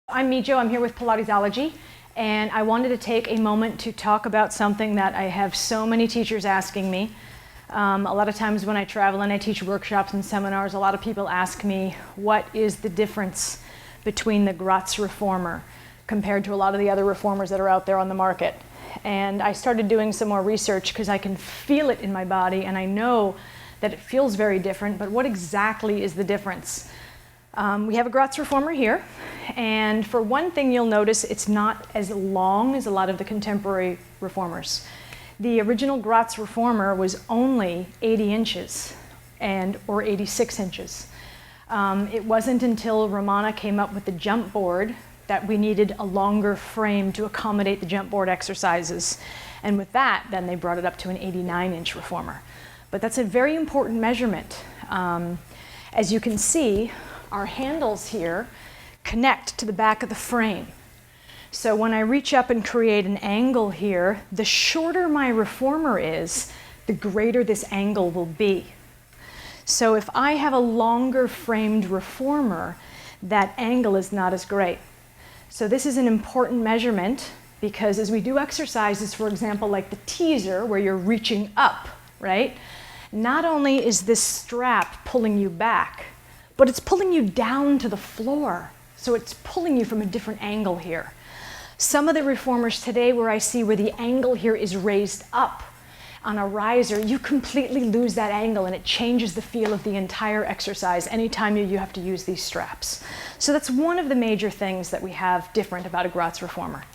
I'm MeJo, I'm here with Pilatesology, and I wanted to take a moment to talk about something that I have so many teachers asking me. A lot of times when I travel and I teach workshops and seminars, a lot of people ask me, what is the difference between the Gratz reformer compared to a lot of the other reformers that are out there on the market? And I started doing some more research because I can feel it in my body and I know that it feels very different, but what exactly is the difference? We have a Gratz reformer here, and for one thing you'll notice it's not as long as a lot of the contemporary reformers. The original Gratz reformer was only 80 inches or 86 inches. It wasn't until Romana came up with the jump board that we needed a longer frame to accommodate the jump board exercises. And with that, then they brought it up to an 89-inch reformer. But that's a very important measurement. As you can see, our handles here connect to the back of the frame. So when I reach up and create an angle here, the shorter my reformer is, the greater this angle will be. So if I have a longer framed reformer, that angle is not as great. So this is an important measurement because as we do exercises, for example, like the teaser where you're reaching up, right? Not only is this strap pulling you back, but it's pulling you down to the floor. So it's pulling you from a different angle here. Some of the reformers today where I see where the angle here is raised up on a riser, you completely lose that angle and it changes the feel of the entire exercise anytime you have to use these straps. So that's one of the major things that we have different about a Gratz reformer.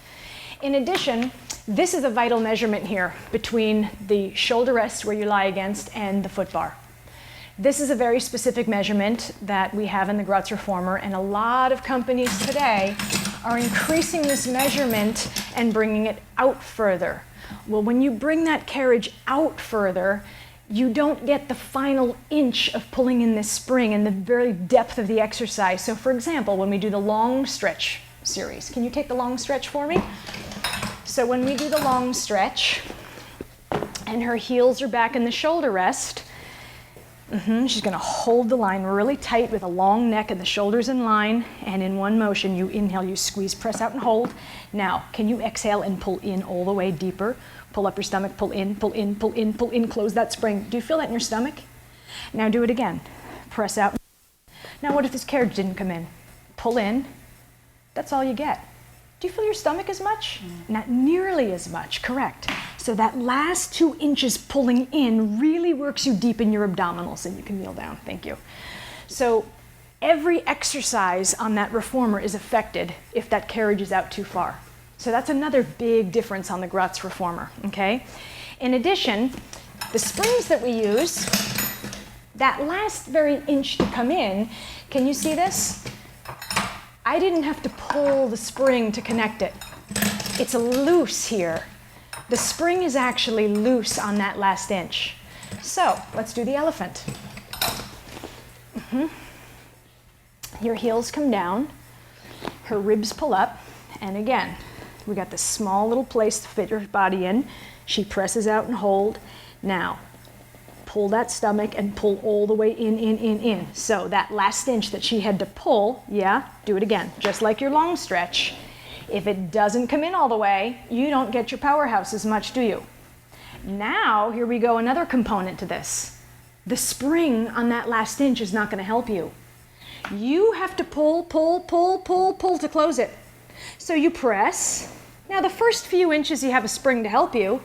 In addition, this is a vital measurement here between the shoulder rest where you lie against and the foot bar. This is a very specific measurement that we have in the Gratz reformer, and a lot of companies today are increasing this measurement and bringing it out further. Well, when you bring that carriage out further, you don't get the final inch of pulling in this spring and the very depth of the exercise. So for example, when we do the long stretch series, can you take the long stretch for me? So when we do the long stretch and her heels are back in the shoulder rest, she's going to hold the line really tight with a long neck and the shoulders in line, and in one motion you inhale, you squeeze, press out and hold. Now can you exhale and pull in all the way deeper? Pull up your stomach, pull in, pull in, pull in, pull in, close that spring. Do you feel that in your stomach? Now do it again. Press out. Now what if this carriage didn't come in? Pull in. That's all you get. Do you feel your stomach as much? Not nearly as much, correct. So that last 2 inches pulling in really works you deep in your abdominals, and you can kneel down, thank you. So every exercise on that reformer is affected if that carriage is out too far. So that's another big difference on the Gratz reformer, okay? In addition, the springs that we use, that last very inch to come in, can you see this? I didn't have to pull the spring to connect it. It's loose here. The spring is actually loose on that last inch. So let's do the elephant. Your heels come down, her ribs pull up, and again, we got this small little place to fit your body in. She presses out and hold. Now, pull that stomach and pull all the way in. So that last inch that she had to pull, do it again, just like your long stretch. If it doesn't come in all the way, you don't get your powerhouse as much, do you? Now, here we go, another component to this. The spring on that last inch is not going to help you. You have to pull to close it. So you press. Now the first few inches you have a spring to help you,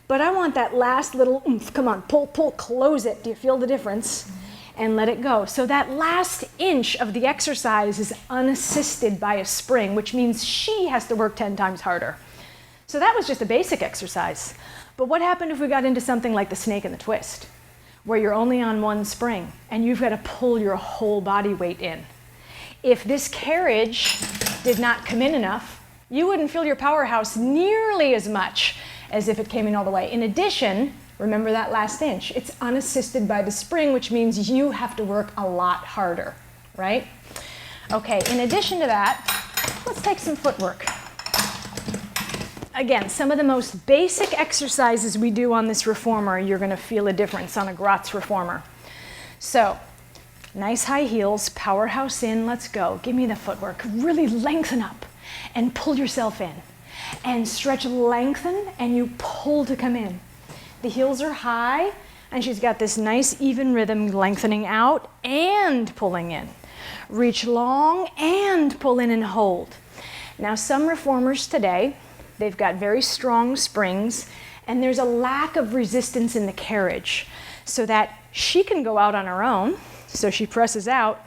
but I want that last little oomph. Come on, pull, close it. Do you feel the difference? And let it go. So that last inch of the exercise is unassisted by a spring, which means she has to work 10 times harder. So that was just a basic exercise. But what happened if we got into something like the snake and the twist, where you're only on one spring and you've got to pull your whole body weight in? If this carriage did not come in enough, you wouldn't feel your powerhouse nearly as much as if it came in all the way. In addition, remember that last inch. It's unassisted by the spring, which means you have to work a lot harder, right? Okay, in addition to that, let's take some footwork. Again, some of the most basic exercises we do on this reformer, you're going to feel a difference on a Gratz reformer. So Nice high heels, powerhouse in, let's go. Give me the footwork. Really lengthen up and pull yourself in. And stretch, lengthen, and you pull to come in. The heels are high, and she's got this nice even rhythm, lengthening out and pulling in. Reach long and pull in and hold. Now some reformers today, they've got very strong springs, and there's a lack of resistance in the carriage, so that she can go out on her own, so she presses out,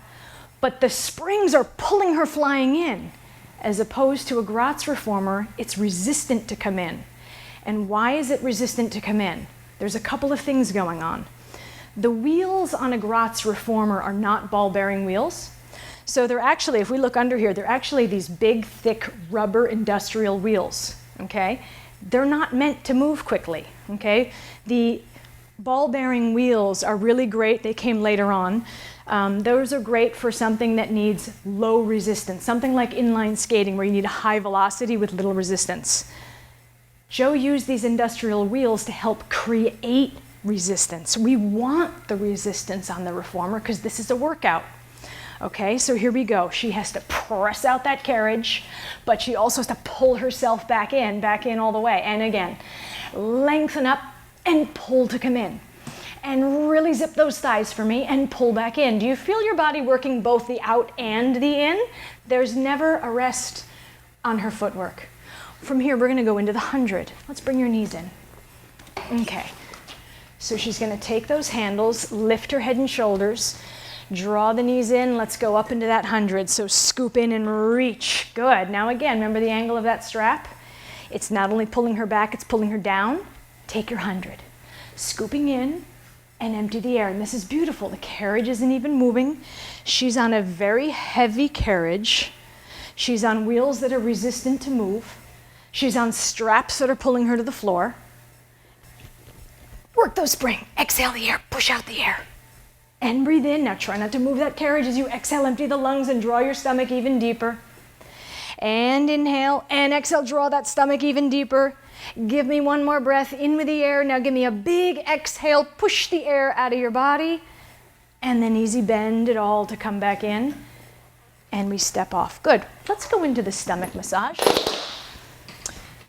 but the springs are pulling her flying in. As opposed to a Gratz reformer, it's resistant to come in. And why is it resistant to come in? There's a couple of things going on. The wheels on a Gratz reformer are not ball-bearing wheels. So they're actually, if we look under here, they're actually these big, thick rubber industrial wheels, okay? They're not meant to move quickly, okay? The ball-bearing wheels are really great. They came later on. Those are great for something that needs low resistance, something like inline skating where you need a high velocity with little resistance. Joe used these industrial wheels to help create resistance. We want the resistance on the reformer because this is a workout. Okay, so here we go. She has to press out that carriage, but she also has to pull herself back in all the way. And again, lengthen up and pull to come in. And really zip those thighs for me and pull back in. Do you feel your body working both the out and the in? There's never a rest on her footwork. From here, we're gonna go into the 100. Let's bring your knees in. Okay, so she's gonna take those handles, lift her head and shoulders, draw the knees in, let's go up into that 100. So scoop in and reach, good. Now again, remember the angle of that strap? It's not only pulling her back, it's pulling her down. Take your 100. Scooping in, and empty the air. And this is beautiful. The carriage isn't even moving. She's on a very heavy carriage. She's on wheels that are resistant to move. She's on straps that are pulling her to the floor. Work those spring. Exhale the air. Push out the air. And breathe in. Now try not to move that carriage as you exhale. Empty the lungs and draw your stomach even deeper. And inhale and exhale. Draw that stomach even deeper. Give me one more breath in with the air. Now give me a big exhale. Push the air out of your body. And then easy bend it all to come back in. And we step off. Good. Let's go into the stomach massage.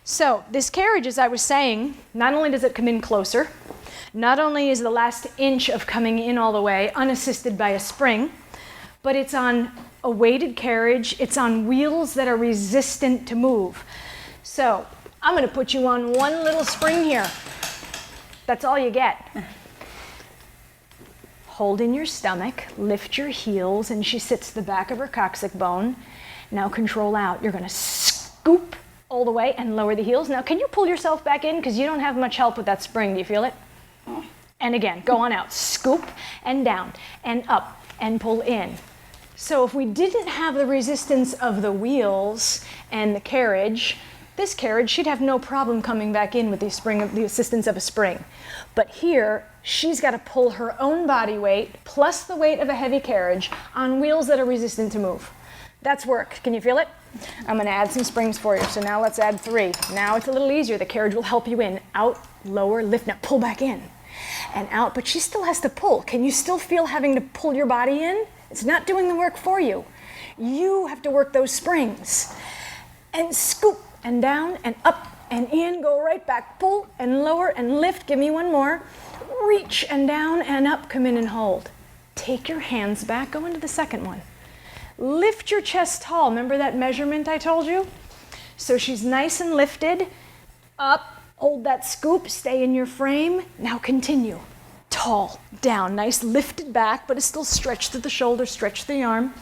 So this carriage, as I was saying, not only does it come in closer, not only is the last inch of coming in all the way unassisted by a spring, but it's on a weighted carriage. It's on wheels that are resistant to move. So I'm going to put you on one little spring here. That's all you get. Hold in your stomach, lift your heels, and she sits the back of her coccyx bone. Now control out. You're going to scoop all the way and lower the heels. Now can you pull yourself back in? Because you don't have much help with that spring. Do you feel it? And again, go on out. Scoop and down and up and pull in. So if we didn't have the resistance of the wheels and the carriage, this carriage, she'd have no problem coming back in with the assistance of a spring. But here, she's got to pull her own body weight plus the weight of a heavy carriage on wheels that are resistant to move. That's work. Can you feel it? I'm going to add some springs for you. So now let's add 3. Now it's a little easier. The carriage will help you in. Out, lower, lift. Now pull back in and out. But she still has to pull. Can you still feel having to pull your body in? It's not doing the work for you. You have to work those springs. And scoop. And down and up and in, go right back, pull and lower and lift. Give me one more. Reach and down and up, come in and hold. Take your hands back, go into the second one. Lift your chest tall. Remember that measurement I told you? So she's nice and lifted. Up, hold that scoop, stay in your frame. Now continue. Tall, down, nice lifted back, but it's still stretched through the shoulder, stretch the arm.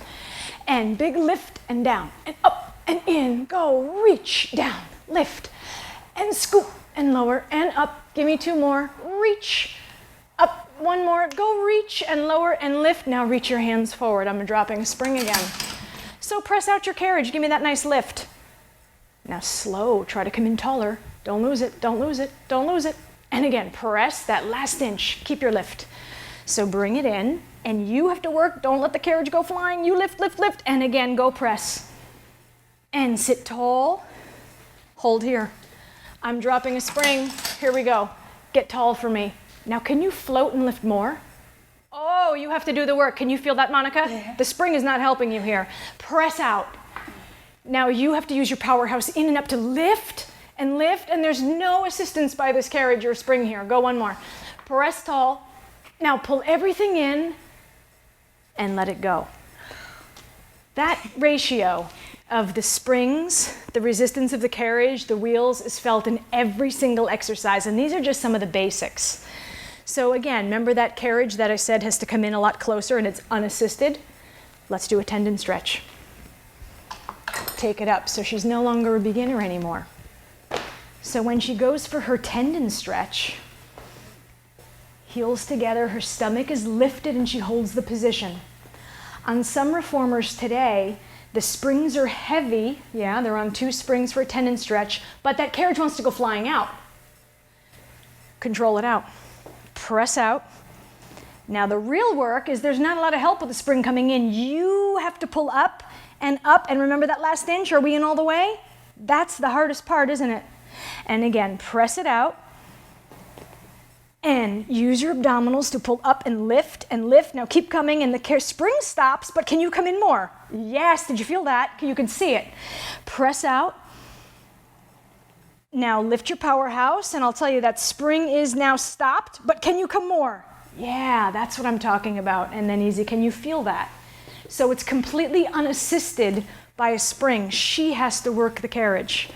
And big lift and down and up. And in, go, reach, down, lift, and scoop, and lower, and up. Give me 2 more. Reach, up, 1 more. Go, reach, and lower, and lift. Now reach your hands forward. I'm dropping a spring again. So press out your carriage. Give me that nice lift. Now slow. Try to come in taller. Don't lose it, don't lose it, don't lose it. And again, press that last inch. Keep your lift. So bring it in, and you have to work. Don't let the carriage go flying. You lift, lift, lift, and again, go press. And sit tall, hold here. I'm dropping a spring, here we go. Get tall for me. Now can you float and lift more? Oh, you have to do the work. Can you feel that, Monica? Yeah. The spring is not helping you here. Press out. Now you have to use your powerhouse in and up to lift, and there's no assistance by this carriage or spring here. Go one more. Press tall. Now pull everything in and let it go. That ratio of the springs, the resistance of the carriage, the wheels is felt in every single exercise, and these are just some of the basics. So again, remember that carriage that I said has to come in a lot closer and it's unassisted? Let's do a tendon stretch. Take it up so she's no longer a beginner anymore. So when she goes for her tendon stretch, heels together, her stomach is lifted and she holds the position. On some reformers today, the springs are heavy. Yeah, they're on 2 springs for a tendon stretch, but that carriage wants to go flying out. Control it out. Press out. Now the real work is there's not a lot of help with the spring coming in. You have to pull up, and remember that last inch, are we in all the way? That's the hardest part, isn't it? And again, press it out. And use your abdominals to pull up and lift and lift. Now keep coming, and the spring stops, but can you come in more? Yes, did you feel that? You can see it. Press out. Now lift your powerhouse, and I'll tell you that spring is now stopped, but can you come more? Yeah, that's what I'm talking about. And then easy, can you feel that? So it's completely unassisted by a spring. She has to work the carriage.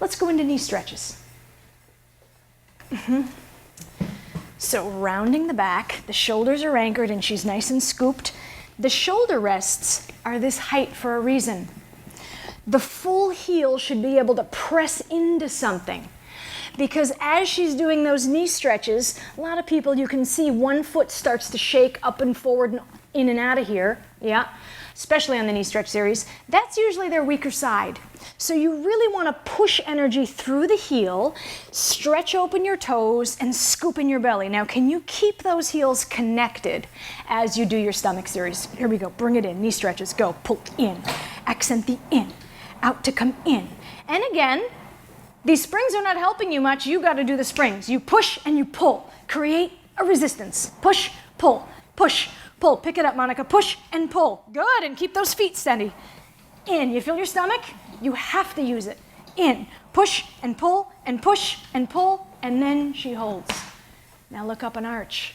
Let's go into knee stretches. So rounding the back, the shoulders are anchored and she's nice and scooped. The shoulder rests are this height for a reason. The full heel should be able to press into something, because as she's doing those knee stretches, a lot of people, you can see one foot starts to shake up and forward and in and out of here, yeah, especially on the knee stretch series. That's usually their weaker side. So you really want to push energy through the heel, stretch open your toes, and scoop in your belly. Now, can you keep those heels connected as you do your stomach series? Here we go. Bring it in. Knee stretches. Go. Pull in. Accent the in. Out to come in. And again, these springs are not helping you much. You got to do the springs. You push and you pull. Create a resistance. Push, pull, push, pull. Pick it up, Monica. Push and pull. Good. And keep those feet steady. In. You feel your stomach? You have to use it. In. Push and pull and push and pull, and then she holds. Now look up and arch.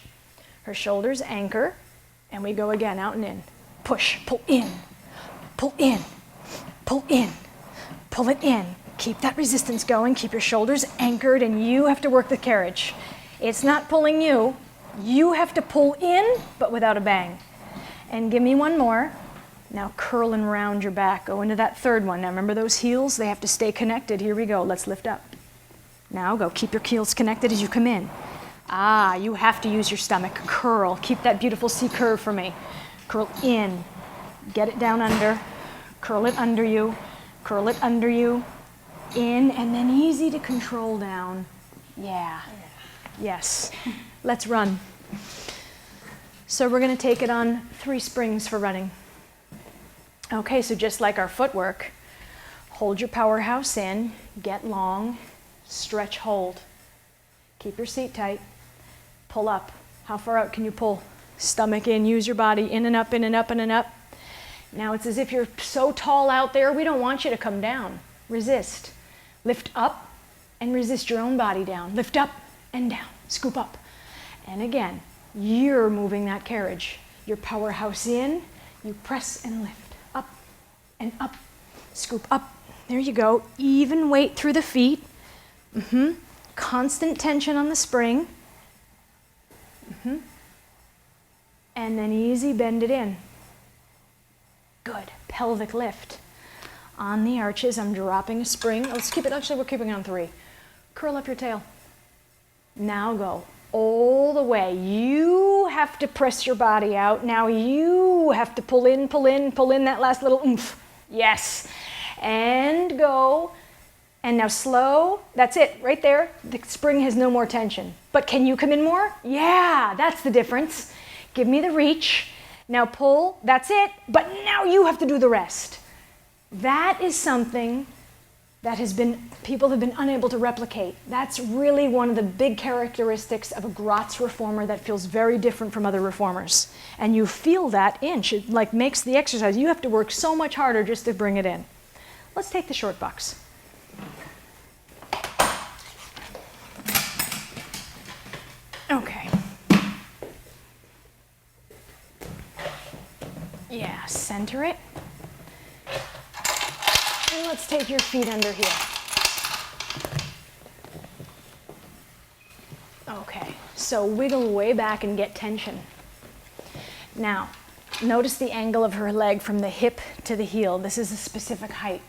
Her shoulders anchor, and we go again, out and in. Push, pull in, pull in, pull in, pull it in. Keep that resistance going, keep your shoulders anchored, and you have to work the carriage. It's not pulling you. You have to pull in, but without a bang. And give me one more. Now curl and round your back. Go into that third one. Now remember those heels? They have to stay connected. Here we go. Let's lift up. Now go. Keep your heels connected as you come in. You have to use your stomach. Curl. Keep that beautiful C curve for me. Curl in. Get it down under. Curl it under you. Curl it under you. In, and then easy to control down. Yeah. Yes. Let's run. So we're going to take it on 3 springs for running. Okay, so just like our footwork, hold your powerhouse in, get long, stretch, hold. Keep your seat tight, pull up. How far out can you pull? Stomach in, use your body, in and up, in and up, in and up. Now it's as if you're so tall out there, we don't want you to come down. Resist. Lift up and resist your own body down. Lift up and down, scoop up. And again, you're moving that carriage. Your powerhouse in, you press and lift. And up, scoop up. There you go. Even weight through the feet. Constant tension on the spring. And then easy bend it in. Good. Pelvic lift. On the arches, I'm dropping a spring. Let's keep it, actually we're keeping it on 3. Curl up your tail. Now go all the way. You have to press your body out. Now you have to pull in, pull in, pull in that last little oomph. Yes. And go. And now slow. That's it, right there. The spring has no more tension. But can you come in more? Yeah, that's the difference. Give me the reach. Now pull. That's it. But now you have to do the rest. That is something that people have been unable to replicate. That's really one of the big characteristics of a Gratz reformer that feels very different from other reformers. And you feel that inch. It like makes the exercise. You have to work so much harder just to bring it in. Let's take the short box. Okay. Yeah, center it. And let's take your feet under here. Okay, so wiggle way back and get tension. Now, notice the angle of her leg from the hip to the heel. This is a specific height.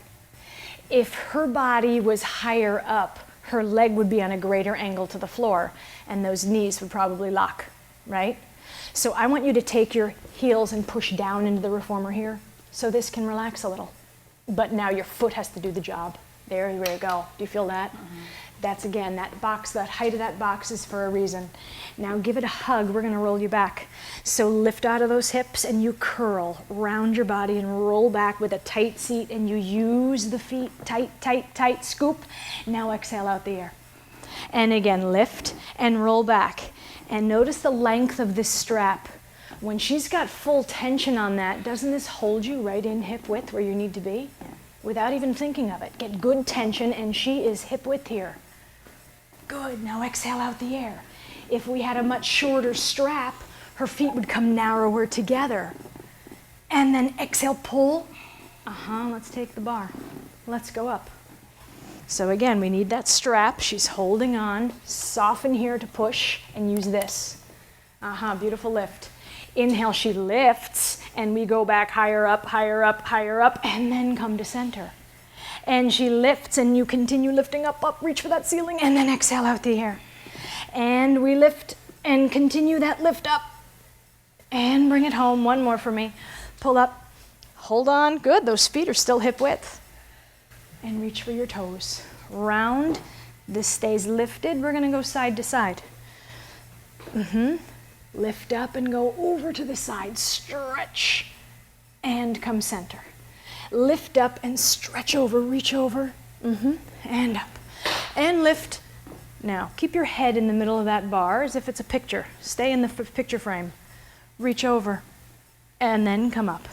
If her body was higher up, her leg would be on a greater angle to the floor, and those knees would probably lock, right? So I want you to take your heels and push down into the reformer here, so this can relax a little. But now your foot has to do the job. There you go. Do you feel that? That's again, that box, that height of that box is for a reason. Now give it a hug. We're going to roll you back. So lift out of those hips and you curl round your body and roll back with a tight seat, and you use the feet, tight, tight, tight, scoop. Now exhale out the air. And again, lift and roll back. And notice the length of this strap. When she's got full tension on that, doesn't this hold you right in hip width where you need to be? Yeah. Without even thinking of it. Get good tension, and she is hip width here. Good, now exhale out the air. If we had a much shorter strap, her feet would come narrower together. And then exhale, pull. Let's take the bar. Let's go up. So again, we need that strap. She's holding on. Soften here to push, and use this. Beautiful lift. Inhale, she lifts, and we go back higher up, higher up, higher up, and then come to center. And she lifts, and you continue lifting up, up, reach for that ceiling, and then exhale out the air. And we lift and continue that lift up. And bring it home. One more for me. Pull up, hold on, good. Those feet are still hip width. And reach for your toes. Round, this stays lifted. We're gonna go side to side. Lift up and go over to the side, stretch, and come center. Lift up and stretch over, reach over, and up. And lift. Now, keep your head in the middle of that bar as if it's a picture. Stay in the picture frame. Reach over, and then come up.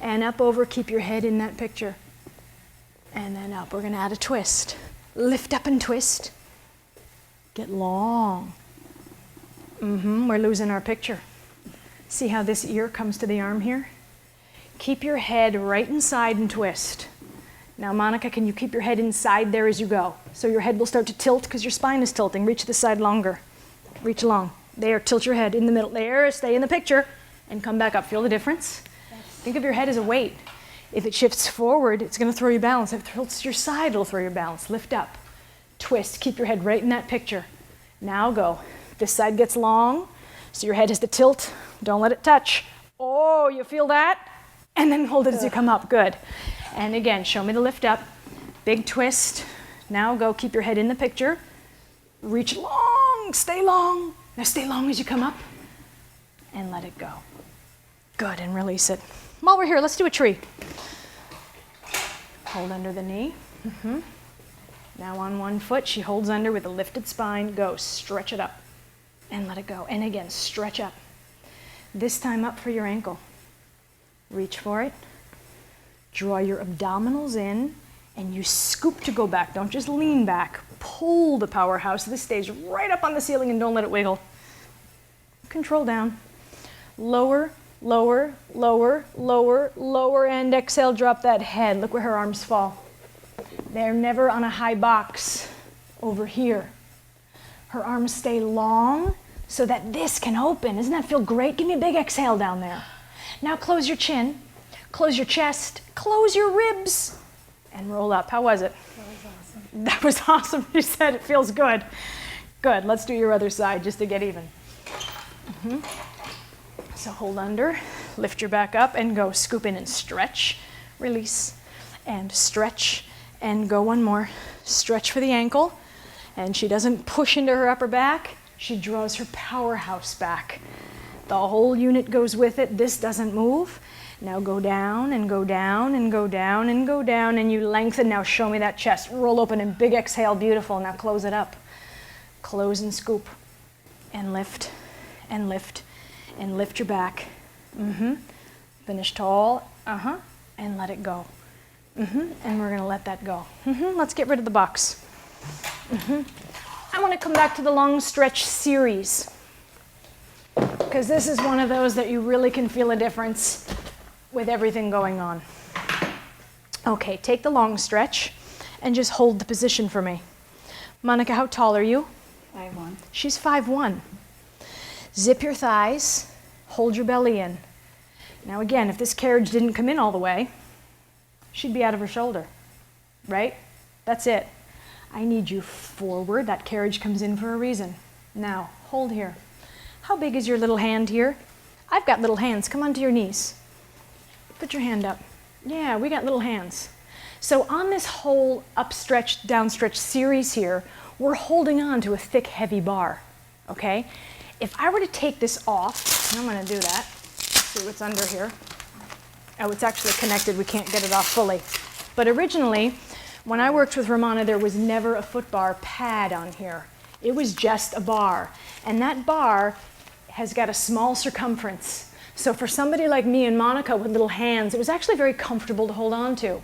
And up over, keep your head in that picture. And then up, we're gonna add a twist. Lift up and twist. Get long. We're losing our picture. See how this ear comes to the arm here? Keep your head right inside and twist. Now, Monica, can you keep your head inside there as you go? So your head will start to tilt because your spine is tilting. Reach this side longer. Reach long. There, tilt your head in the middle. There, stay in the picture and come back up. Feel the difference? Yes. Think of your head as a weight. If it shifts forward, it's going to throw you balance. If it tilts to your side, it'll throw your balance. Lift up. Twist. Keep your head right in that picture. Now go. This side gets long, so your head has to tilt. Don't let it touch. Oh, you feel that? And then hold it as you come up. Good. And again, show me the lift up. Big twist. Now go. Keep your head in the picture. Reach long. Stay long. Now stay long as you come up. And let it go. Good. And release it. While we're here, let's do a tree. Hold under the knee. Now on one foot, she holds under with a lifted spine. Go. Stretch it up. And let it go. And again, stretch up. This time up for your ankle. Reach for it. Draw your abdominals in, and you scoop to go back. Don't just lean back. Pull the powerhouse. This stays right up on the ceiling, and don't let it wiggle. Control down. Lower, lower, lower, lower, lower, and exhale. Drop that head. Look where her arms fall. They're never on a high box. Over here. Her arms stay long so that this can open. Doesn't that feel great? Give me a big exhale down there. Now close your chin, close your chest, close your ribs, and roll up. How was it? That was awesome. That was awesome. You said it feels good. Good. Let's do your other side just to get even. So hold under, lift your back up, and go. Scoop in and stretch, release, and stretch, and go one more. Stretch for the ankle. And she doesn't push into her upper back, she draws her powerhouse back. The whole unit goes with it. This doesn't move. Now go down and go down and go down and go down, and you lengthen. Now show me that chest. Roll open and big exhale, beautiful. Now close it up. Close and scoop and lift and lift and lift your back. Finish tall, and let it go. And we're gonna let that go. Let's get rid of the box. I wanna come back to the long stretch series, because this is one of those that you really can feel a difference with everything going on. Okay, take the long stretch and just hold the position for me. Monica, how tall are you? 5'1". She's 5'1". Zip your thighs, hold your belly in. Now again, if this carriage didn't come in all the way, she'd be out of her shoulder, right? That's it. I need you forward. That carriage comes in for a reason. Now, hold here. How big is your little hand here? I've got little hands. Come onto your knees. Put your hand up. Yeah, we got little hands. So on this whole upstretch, downstretch series here, we're holding on to a thick, heavy bar, okay? If I were to take this off, and I'm gonna do that, see what's under here. Oh, it's actually connected, we can't get it off fully. But originally, when I worked with Romana, there was never a foot bar pad on here. It was just a bar. And that bar has got a small circumference. So for somebody like me and Monica with little hands, it was actually very comfortable to hold on to.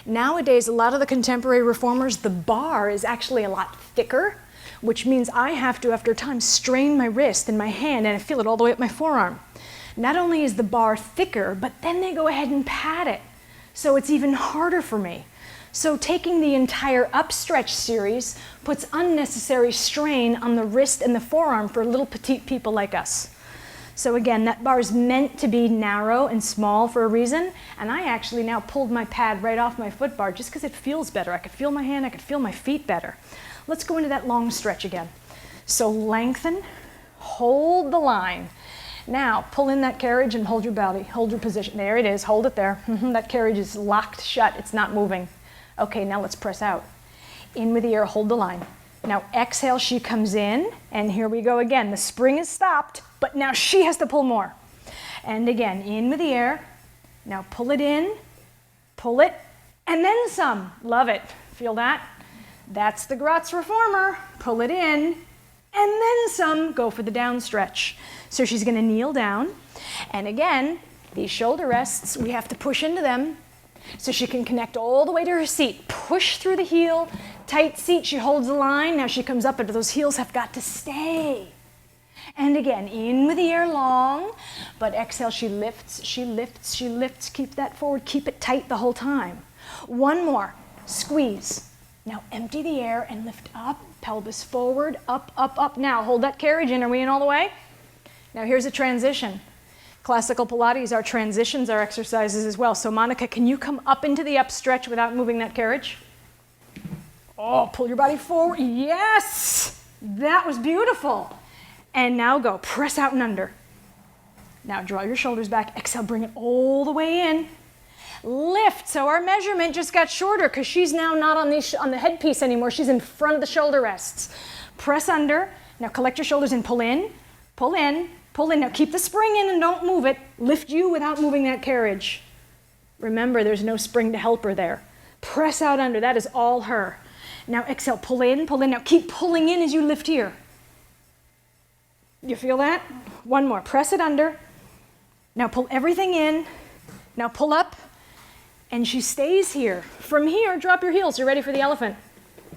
Nowadays, a lot of the contemporary reformers, the bar is actually a lot thicker, which means I have to, after time, strain my wrist and my hand, and I feel it all the way up my forearm. Not only is the bar thicker, but then they go ahead and pad it. So it's even harder for me. So taking the entire upstretch series puts unnecessary strain on the wrist and the forearm for little petite people like us. So again, that bar is meant to be narrow and small for a reason, and I actually now pulled my pad right off my foot bar just because it feels better. I could feel my hand, I could feel my feet better. Let's go into that long stretch again. So lengthen, hold the line. Now pull in that carriage and hold your belly, hold your position. There it is, hold it there. That carriage is locked shut, it's not moving. Okay, now let's press out. In with the air, hold the line. Now exhale, she comes in, and here we go again. The spring is stopped, but now she has to pull more. And again, in with the air. Now pull it in, pull it, and then some. Love it. Feel that? That's the Gratz reformer. Pull it in, and then some. Go for the down stretch. So she's gonna kneel down, and again, these shoulder rests, we have to push into them so she can connect all the way to her seat. Push through the heel, tight seat, she holds the line. Now she comes up, but those heels have got to stay. And again, in with the air long, but exhale, she lifts, she lifts, she lifts. Keep that forward, keep it tight the whole time. One more, squeeze. Now empty the air and lift up, pelvis forward, up, up, up. Now hold that carriage in, are we in all the way? Now here's a transition. Classical Pilates, our transitions, our exercises as well. So Monica, can you come up into the upstretch without moving that carriage? Oh, pull your body forward. Yes! That was beautiful. And now go, press out and under. Now draw your shoulders back. Exhale, bring it all the way in. Lift. So our measurement just got shorter because she's now not on the headpiece anymore. She's in front of the shoulder rests. Press under. Now collect your shoulders and pull in, pull in, pull in. Now keep the spring in and don't move it. Lift you without moving that carriage. Remember, there's no spring to help her there. Press out under. That is all her. Now exhale, pull in, pull in. Now keep pulling in as you lift here. You feel that? One more. Press it under. Now pull everything in. Now pull up. And she stays here. From here, drop your heels. You're ready for the elephant.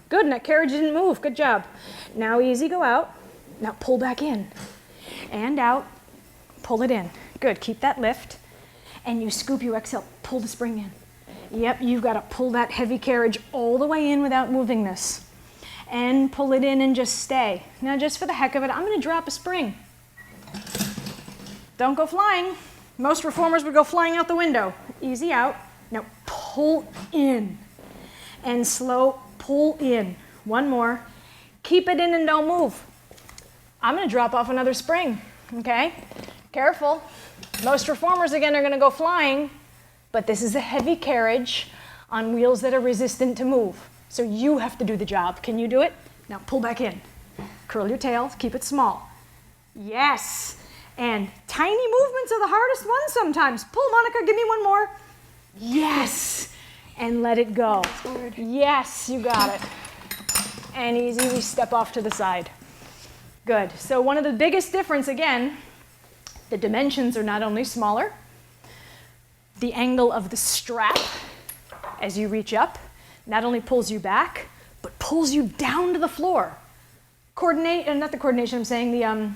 Good, and that carriage didn't move. Good job. Now easy, go out. Now pull back in. And out. Pull it in. Good, keep that lift. And you scoop, you exhale. Pull the spring in. Yep, you've got to pull that heavy carriage all the way in without moving this. And pull it in and just stay. Now just for the heck of it, I'm going to drop a spring. Don't go flying. Most reformers would go flying out the window. Easy out. Now pull in. And slow pull in. One more. Keep it in and don't move. I'm going to drop off another spring. Okay? Careful. Most reformers, again, are going to go flying. But this is a heavy carriage on wheels that are resistant to move. So you have to do the job. Can you do it? Now pull back in. Curl your tail, keep it small. Yes. And tiny movements are the hardest ones sometimes. Pull, Monica, give me one more. Yes. And let it go. Yes, you got it. And easy, we step off to the side. Good. So one of the biggest difference, again, the dimensions are not only smaller, the angle of the strap as you reach up not only pulls you back, but pulls you down to the floor. Not the coordination, I'm saying the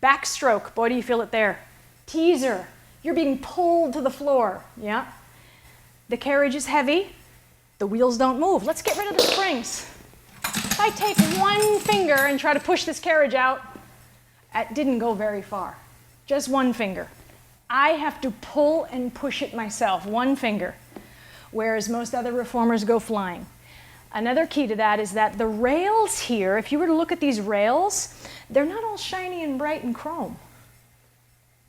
backstroke. Boy, do you feel it there. Teaser. You're being pulled to the floor. Yeah. The carriage is heavy. The wheels don't move. Let's get rid of the springs. If I take one finger and try to push this carriage out, it didn't go very far. Just one finger. I have to pull and push it myself, one finger, whereas most other reformers go flying. Another key to that is that the rails here, if you were to look at these rails, they're not all shiny and bright and chrome.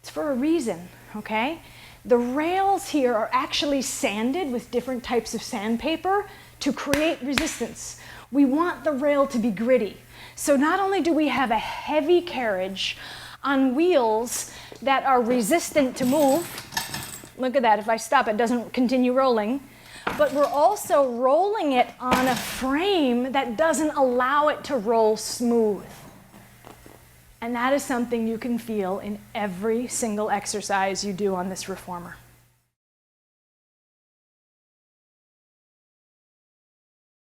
It's for a reason, okay? The rails here are actually sanded with different types of sandpaper to create resistance. We want the rail to be gritty. So not only do we have a heavy carriage on wheels that are resistant to move, look at that, if I stop it doesn't continue rolling, but we're also rolling it on a frame that doesn't allow it to roll smooth. And that is something you can feel in every single exercise you do on this reformer.